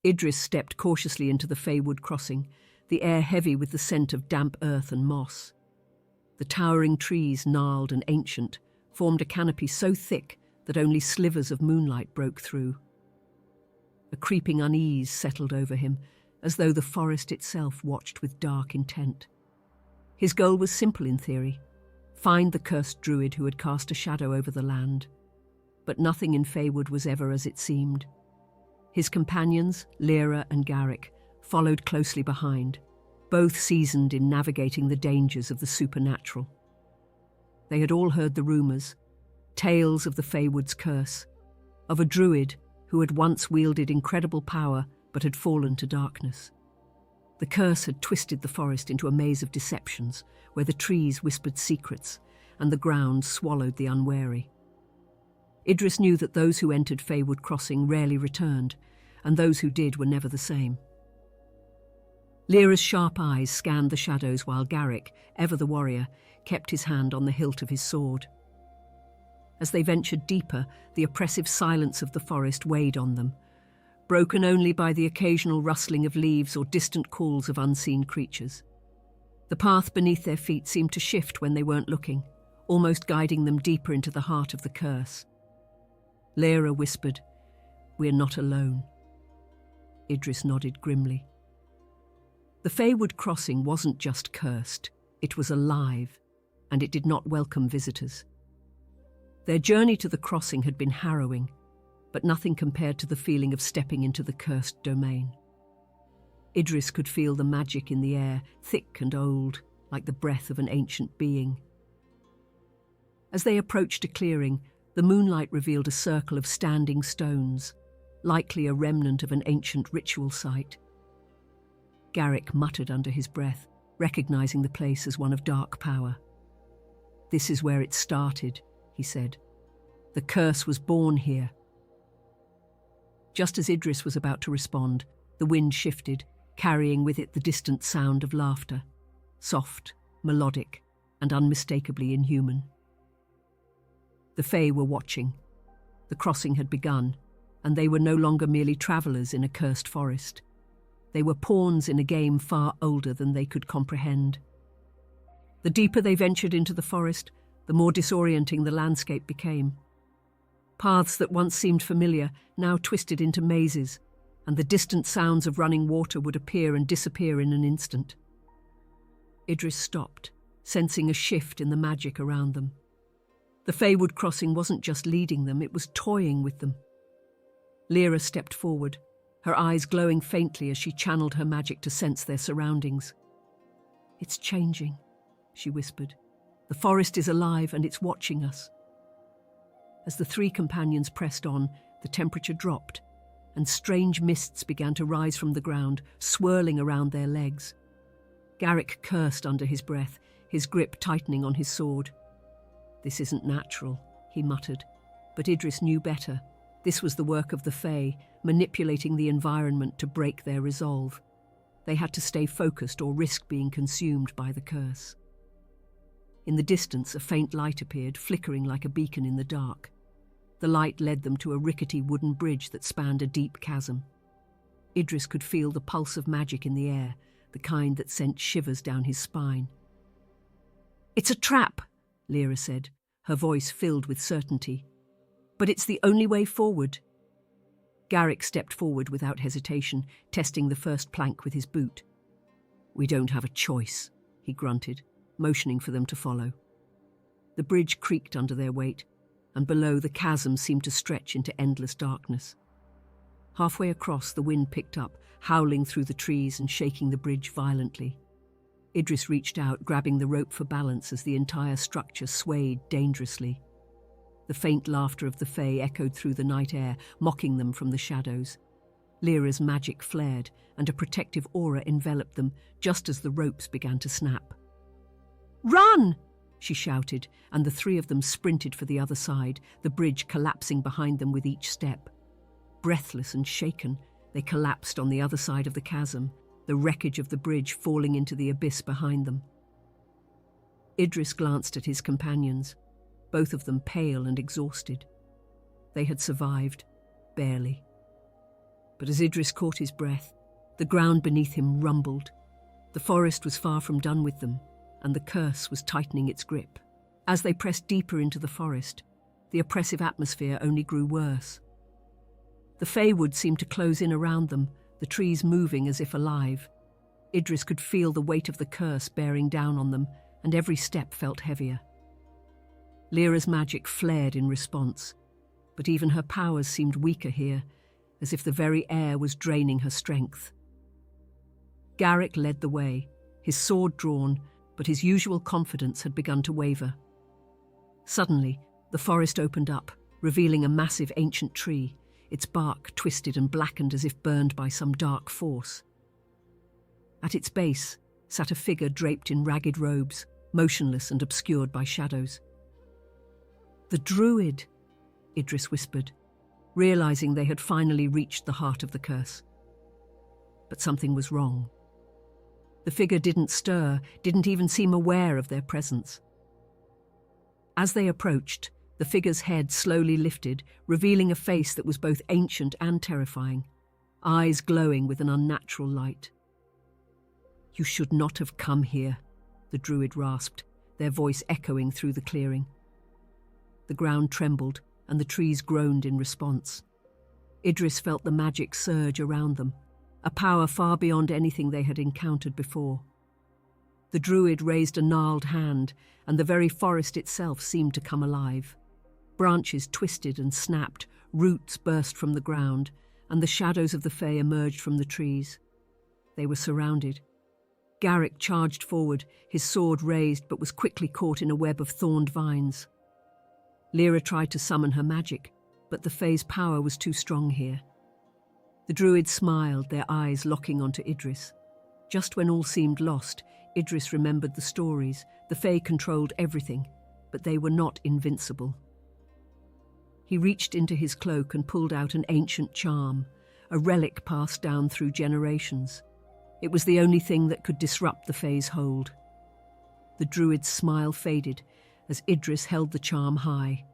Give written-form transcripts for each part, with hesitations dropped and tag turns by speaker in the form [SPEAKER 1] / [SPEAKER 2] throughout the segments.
[SPEAKER 1] Idris stepped cautiously into the Feywood Crossing, the air heavy with the scent of damp earth and moss. The towering trees, gnarled and ancient, formed a canopy so thick that only slivers of moonlight broke through. A creeping unease settled over him, as though the forest itself watched with dark intent. His goal was simple in theory: find the cursed druid who had cast a shadow over the land. But nothing in Feywood was ever as it seemed. His companions, Lira and Garrick, followed closely behind, both seasoned in navigating the dangers of the supernatural. They had all heard the rumours, tales of the Feywood's curse, of a druid who had once wielded incredible power but had fallen to darkness. The curse had twisted the forest into a maze of deceptions, where the trees whispered secrets and the ground swallowed the unwary. Idris knew that those who entered Feywood Crossing rarely returned, and those who did were never the same. Lira's sharp eyes scanned the shadows while Garrick, ever the warrior, kept his hand on the hilt of his sword. As they ventured deeper, the oppressive silence of the forest weighed on them, broken only by the occasional rustling of leaves or distant calls of unseen creatures. The path beneath their feet seemed to shift when they weren't looking, almost guiding them deeper into the heart of the curse. Lira whispered, "We're not alone." Idris nodded grimly. The Feywood Crossing wasn't just cursed, it was alive, and it did not welcome visitors. Their journey to the crossing had been harrowing, but nothing compared to the feeling of stepping into the cursed domain. Idris could feel the magic in the air, thick and old, like the breath of an ancient being. As they approached a clearing, the moonlight revealed a circle of standing stones, likely a remnant of an ancient ritual site. Garrick muttered under his breath, recognizing the place as one of dark power. "This is where it started," he said. "The curse was born here." Just as Idris was about to respond, the wind shifted, carrying with it the distant sound of laughter, soft, melodic, and unmistakably inhuman. The Fae were watching. The crossing had begun, and they were no longer merely travellers in a cursed forest. They were pawns in a game far older than they could comprehend. The deeper they ventured into the forest, the more disorienting the landscape became. Paths that once seemed familiar now twisted into mazes, and the distant sounds of running water would appear and disappear in an instant. Idris stopped, sensing a shift in the magic around them. The Feywood Crossing wasn't just leading them, it was toying with them. Lira stepped forward, her eyes glowing faintly as she channeled her magic to sense their surroundings. "It's changing," she whispered. "The forest is alive and it's watching us." As the three companions pressed on, the temperature dropped, and strange mists began to rise from the ground, swirling around their legs. Garrick cursed under his breath, his grip tightening on his sword. "This isn't natural," he muttered, but Idris knew better. This was the work of the Fae, manipulating the environment to break their resolve. They had to stay focused or risk being consumed by the curse. In the distance, a faint light appeared, flickering like a beacon in the dark. The light led them to a rickety wooden bridge that spanned a deep chasm. Idris could feel the pulse of magic in the air, the kind that sent shivers down his spine. "It's a trap," Lira said, her voice filled with certainty. "But it's the only way forward." Garrick stepped forward without hesitation, testing the first plank with his boot. "We don't have a choice," he grunted, motioning for them to follow. The bridge creaked under their weight, and below the chasm seemed to stretch into endless darkness. Halfway across, the wind picked up, howling through the trees and shaking the bridge violently. Idris reached out, grabbing the rope for balance as the entire structure swayed dangerously. The faint laughter of the Fae echoed through the night air, mocking them from the shadows. Lyra's magic flared, and a protective aura enveloped them just as the ropes began to snap. "Run!" she shouted, and the three of them sprinted for the other side, the bridge collapsing behind them with each step. Breathless and shaken, they collapsed on the other side of the chasm, the wreckage of the bridge falling into the abyss behind them. Idris glanced at his companions, both of them pale and exhausted. They had survived, barely. But as Idris caught his breath, the ground beneath him rumbled. The forest was far from done with them, and the curse was tightening its grip. As they pressed deeper into the forest, the oppressive atmosphere only grew worse. The Feywood seemed to close in around them, the trees moving as if alive. Idris could feel the weight of the curse bearing down on them, and every step felt heavier. Lira's magic flared in response, but even her powers seemed weaker here, as if the very air was draining her strength. Garrick led the way, his sword drawn, but his usual confidence had begun to waver. Suddenly, the forest opened up, revealing a massive ancient tree, its bark twisted and blackened as if burned by some dark force. At its base sat a figure draped in ragged robes, motionless and obscured by shadows. "The druid," Idris whispered, realizing they had finally reached the heart of the curse. But something was wrong. The figure didn't stir, didn't even seem aware of their presence. As they approached, the figure's head slowly lifted, revealing a face that was both ancient and terrifying, eyes glowing with an unnatural light. "You should not have come here," the druid rasped, their voice echoing through the clearing. The ground trembled, and the trees groaned in response. Idris felt the magic surge around them, a power far beyond anything they had encountered before. The druid raised a gnarled hand, and the very forest itself seemed to come alive. Branches twisted and snapped, roots burst from the ground, and the shadows of the Fey emerged from the trees. They were surrounded. Garrick charged forward, his sword raised, but was quickly caught in a web of thorned vines. Lira tried to summon her magic, but the Fey's power was too strong here. The druids smiled, their eyes locking onto Idris. Just when all seemed lost, Idris remembered the stories. The Fey controlled everything, but they were not invincible. He reached into his cloak and pulled out an ancient charm, a relic passed down through generations. It was the only thing that could disrupt the Fey's hold. The druid's smile faded as Idris held the charm high.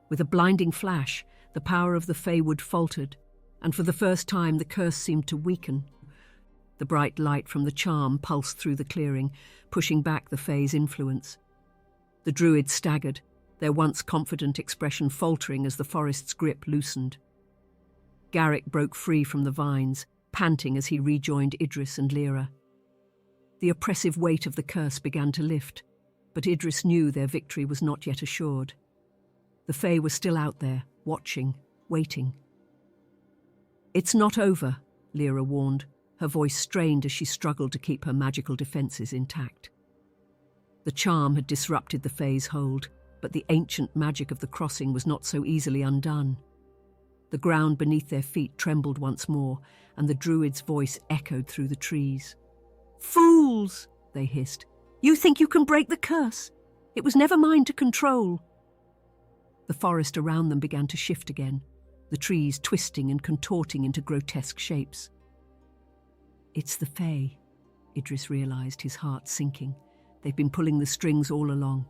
[SPEAKER 1] With a blinding flash, the power of the Feywood faltered, and for the first time the curse seemed to weaken. The bright light from the charm pulsed through the clearing, pushing back the Fey's influence. The druid staggered, their once confident expression faltering as the forest's grip loosened. Garrick broke free from the vines, panting as he rejoined Idris and Lira. The oppressive weight of the curse began to lift, but Idris knew their victory was not yet assured. The Fey were still out there, watching, waiting. "It's not over," Lira warned, her voice strained as she struggled to keep her magical defenses intact. The charm had disrupted the Fey's hold, but the ancient magic of the crossing was not so easily undone. The ground beneath their feet trembled once more, and the druid's voice echoed through the trees. "Fools!" they hissed. "You think you can break the curse? It was never mine to control." The forest around them began to shift again, the trees twisting and contorting into grotesque shapes. "It's the Fey," Idris realized, his heart sinking. They've been pulling the strings all along.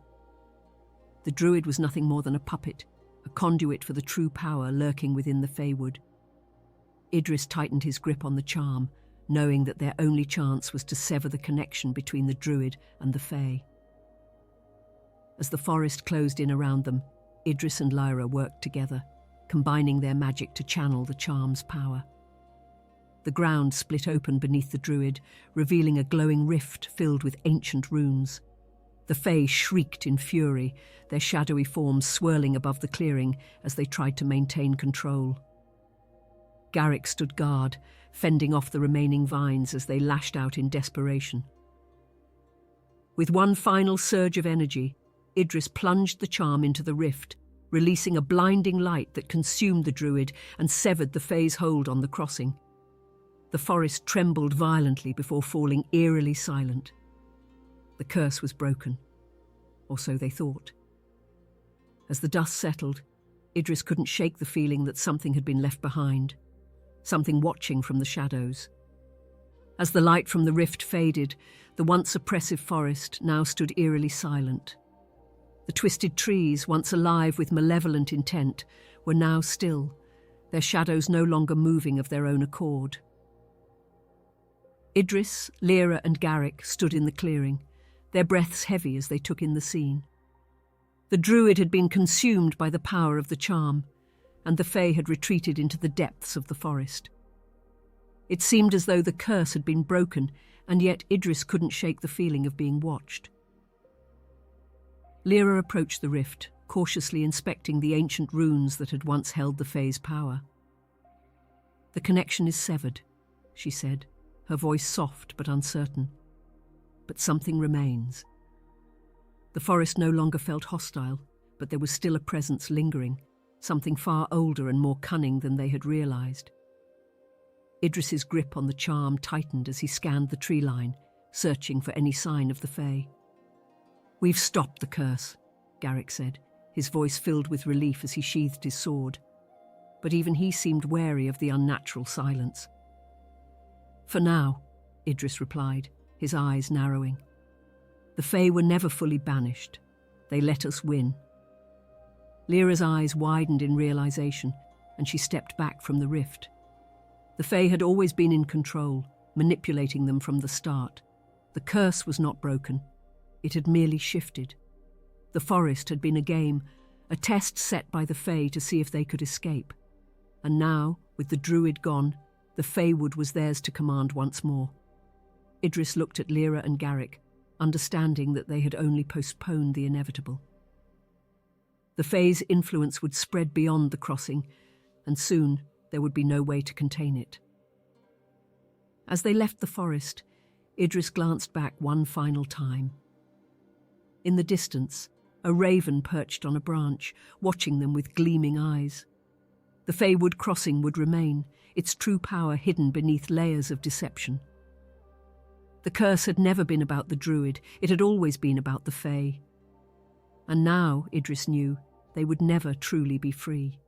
[SPEAKER 1] The druid was nothing more than a puppet, a conduit for the true power lurking within the Feywood. Idris tightened his grip on the charm, knowing that their only chance was to sever the connection between the druid and the Fey. As the forest closed in around them, Idris and Lira worked together, combining their magic to channel the charm's power. The ground split open beneath the druid, revealing a glowing rift filled with ancient runes. The Fey shrieked in fury, their shadowy forms swirling above the clearing as they tried to maintain control. Garrick stood guard, fending off the remaining vines as they lashed out in desperation. With one final surge of energy, Idris plunged the charm into the rift, releasing a blinding light that consumed the druid and severed the Fey's hold on the crossing. The forest trembled violently before falling eerily silent. The curse was broken, or so they thought. As the dust settled, Idris couldn't shake the feeling that something had been left behind, something watching from the shadows. As the light from the rift faded, the once oppressive forest now stood eerily silent. The twisted trees, once alive with malevolent intent, were now still, their shadows no longer moving of their own accord. Idris, Lira and Garrick stood in the clearing, their breaths heavy as they took in the scene. The druid had been consumed by the power of the charm, and the Fae had retreated into the depths of the forest. It seemed as though the curse had been broken, and yet Idris couldn't shake the feeling of being watched. Lira approached the rift, cautiously inspecting the ancient runes that had once held the Fae's power. "The connection is severed," she said, her voice soft but uncertain. "But something remains." The forest no longer felt hostile, but there was still a presence lingering, something far older and more cunning than they had realized. Idris's grip on the charm tightened as he scanned the tree line, searching for any sign of the Fae. "We've stopped the curse," Garrick said, his voice filled with relief as he sheathed his sword. But even he seemed wary of the unnatural silence. "For now," Idris replied, his eyes narrowing. "The Fae were never fully banished. They let us win." Lyra's eyes widened in realization, and she stepped back from the rift. The Fae had always been in control, manipulating them from the start. The curse was not broken. It had merely shifted. The forest had been a game, a test set by the Fae to see if they could escape. And now, with the druid gone, the Feywood was theirs to command once more. Idris looked at Lira and Garrick, understanding that they had only postponed the inevitable. The Fae's influence would spread beyond the crossing, and soon there would be no way to contain it. As they left the forest, Idris glanced back one final time. In the distance, a raven perched on a branch, watching them with gleaming eyes. The Feywood Crossing would remain, its true power hidden beneath layers of deception. The curse had never been about the druid, it had always been about the Fae. And now, Idris knew, they would never truly be free.